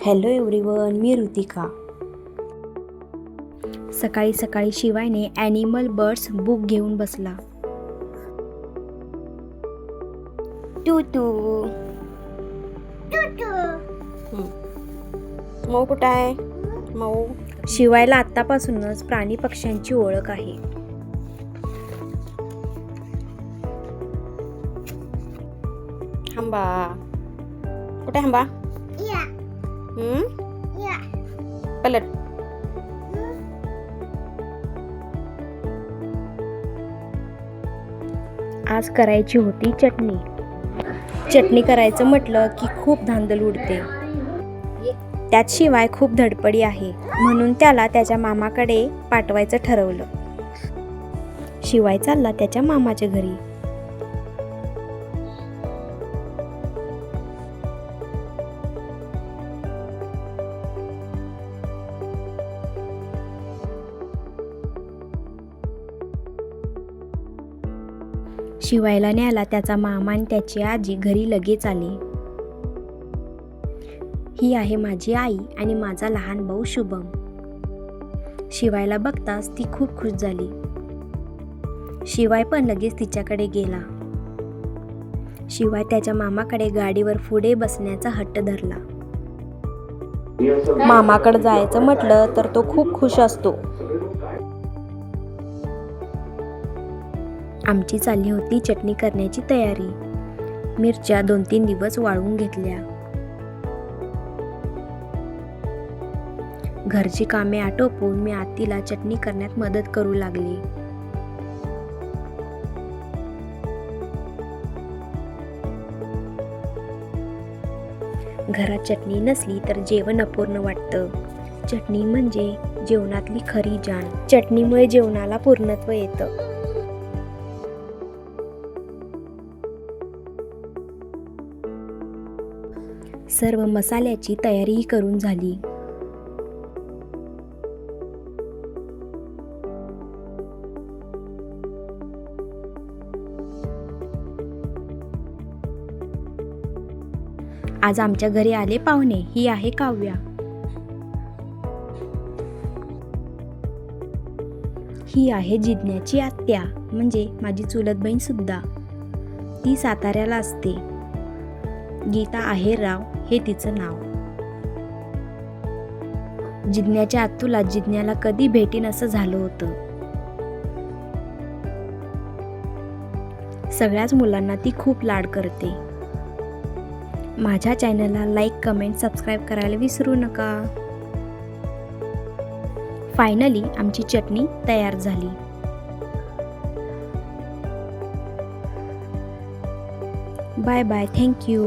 Hello everyone, मी ऋतिका. सकाळी सकाळी शिवायने animal birds book घेऊन बसला. टू टू मऊ कुठं आहे? मऊ. शिवायला आत्तापासूनच प्राणी पक्ष्यांची ओळख आहे. हंबा कुठे? हंबा पलट. आज करायची होती चटणी. चटणी करायचं म्हटलं की खूप धांदल उडते. त्यात शिवाय खूप धडपडी आहे, म्हणून त्याला त्याच्या मामाकडे पाठवायचं ठरवलं. शिवाय चालला त्याच्या मामाच्या घरी. शिवायला न्यायला त्याचा मामा आणि त्याची आजी घरी लगेच आली. ही आहे माझी आई आणि माझा लहान भाऊ शुभम. शिवायला बघताच ती खूप खुश झाली. शिवाय पण लगेच तिच्याकडे गेला. शिवाय त्याच्या मामाकडे गाडीवर पुढे बसण्याचा हट्ट धरला. मामाकडे जायचं म्हटलं तर तो खूप खुश असतो. आमची चालली होती चटणी करण्याची तयारी. मिरच्या 2-3 दिवस वाळवून घेतल्या. घरची कामे आटोपून मी आत्तीला चटणी करण्यात मदत करू लागली. घरात चटणी नसली तर जेवण अपूर्ण वाटतं. चटणी म्हणजे जेवणातली खरी जान. चटणीमुळे जेवणाला पूर्णत्व येतं. सर्व मसाल्याची तयारीही करून झाली. आज आमच्या घरी आले पाहुणे. ही आहे काव्या. ही आहे जिज्ञाची आत्या, म्हणजे माझी चुलत बहीण सुद्धा. ती साताऱ्याला असते. गीता आहेरराव हे तिचं नाव. जिज्ञाच्या आत्तूला जिज्ञाला कधी भेटीन असं झालं होतं. सगळ्याच मुलांना ती खूप लाड करते. माझ्या चॅनलला लाईक, कमेंट, सबस्क्राईब करायला विसरू नका. फायनली आमची चटणी तयार झाली. Bye bye. Thank you.